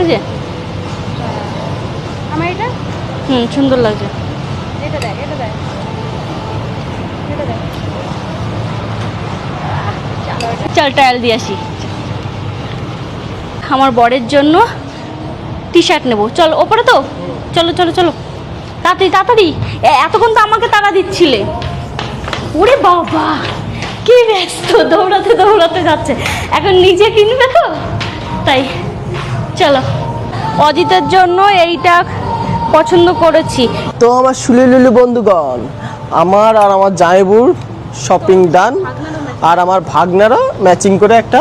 লাগছে? আমার এটা সুন্দর লাগছে। এটা দেখ, এটা দেখ, এটা দেখ। চল ট্রায়াল দিয়ে আসি। আমার বরের জন্য টি শার্ট নেবো। চল ওপরে তো, চলো চলো চলো তাড়াতাড়ি তাড়াতাড়ি। এতক্ষণ তো আমাকে তাড়া দিচ্ছিলে। ওরে বাবা কি ব্যস্ত, দৌড়াতে দৌড়াতে যাচ্ছে। এখন নিজে কিনবে তো, তাই চলো। অজিতের জন্য এইটা পছন্দ করেছি। তো আমার সুলিলুলি বন্ধুগণ, আমার আর আমার জামাইবুর শপিং ডান, আর আমার ভাগনারও ম্যাচিং করে একটা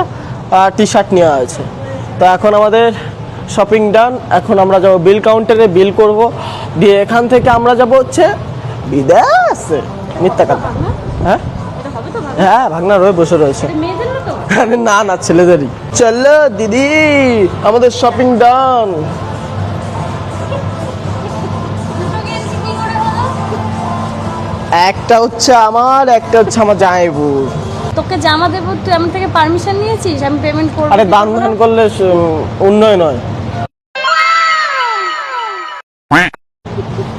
টি শার্ট নেওয়া আছে। তো এখন আমাদের শপিং ডান। এখন আমরা যাবো বিল কাউন্টারে, বিল করব, দিয়ে এখান থেকে আমরা যাব হচ্ছে বিদেশে। মিথ্যা কথা। হ্যাঁ হ্যাঁ, ভাগনার হয়ে বসে রয়েছে। আরে না না, ছেলেদেরই। চলো দিদি, আমাদের শপিং ডান। একটা হচ্ছে আমার, একটা হচ্ছে আমার জামাইবুর। তোকে জামা দেবো, তুই আমার থেকে পারমিশন নিয়েছিস? আমি পেমেন্ট করব। আরে দান ধান করলে উন্নয়ন হয়।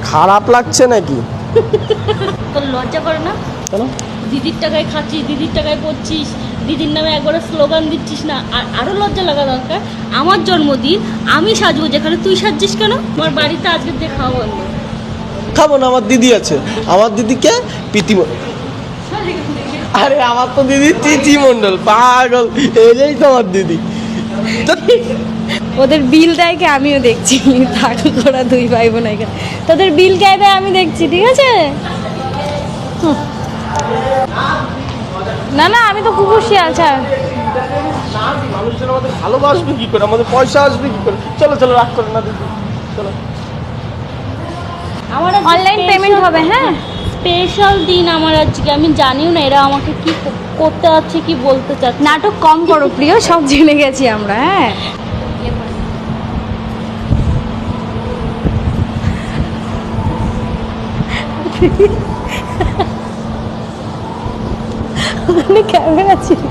খারাপ লাগছে নাকি? তোর লজ্জা করে না? কেন? দিদির টাকায় খাচ্ছিস, দিদির টাকায় পড়ছিস, দিদির নামে একবারে স্লোগান দিচ্ছিস না? আর আরো লজ্জা লাগা দরকার। আমার জন্মদিন, আমি সাজবো যেখানে, তুই সাজছিস কেন? আমার বাড়িতে আজকে দিয়ে খাওয়া বন্ধ। খাবো না, আমার দিদি আছে। আমার দিদিকে প্রীতি। আরে আমার তো দিদি তিথি মণ্ডল, পাগল। এই তো আমার দিদি। ওদের বিল দেয় কি আমিও দেখছি। থাক ওরা দুই ভাই বোন এখানে, তোদের বিল কে দেয় আমি দেখছি, ঠিক আছে? না না, আমি তো খুব খুশি। আচ্ছা মানুষজন আমাদের ভালোবাসবে কি করে, আমাদের পয়সা আসবে কি করে? চলো চলো, রাগ করে না দিদি, চলো। আমার অনলাইন পেমেন্ট হবে। হ্যাঁ, স্পেশাল দিন আমার আজকে। আমি জানিও না এরা আমাকে কি করতে যাচ্ছে, কি বলতে চাচ্ছে। নাটক কম করো প্রিয়, সব জেনে গেছি আমরা। হ্যাঁ, ওখানে ক্যামেরা ছিল,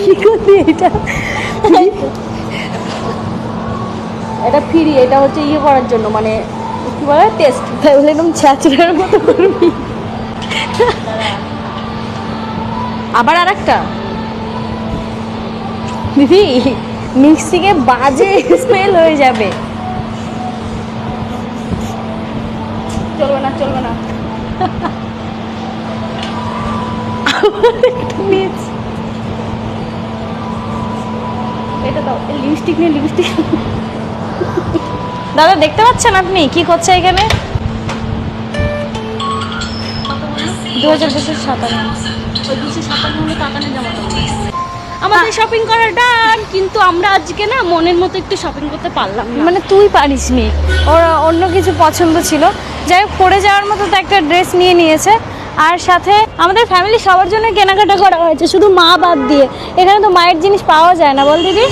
কি করবি এটা? এটা ফ্রি, এটা হচ্ছে ইয়ে করার জন্য, মানে কি বলে, টেস্ট। তাহলে এরকম ছ্যাচড়ার মতো করবি। আবার আর একটা দিদি, মিক্সিংয়ে বাজে স্মেল হয়ে যাবে। চলবে না চলবে না। এটা দাও, লিপস্টিক নিয়ে, লিপস্টিক। দাদা দেখতে পাচ্ছেন আপনি কি করছে এখানে? 2257 কাকানের জামা। আমাদের শপিং করার ডান, কিন্তু আমরা আজকে না মনের মতো একটু শপিং করতে পারলাম না। মানে তুই পারিসনি, ওর অন্য কিছু পছন্দ ছিল। যাই হোক, পরে যাওয়ার মতো তো একটা ড্রেস নিয়ে নিয়েছে। আর সাথে আমাদের ফ্যামিলি সবার জন্য কেনাকাটা করা হয়েছে, শুধু মা বাদ দিয়ে। এখানে তো মায়ের জিনিস পাওয়া যায় না, বল দিদি?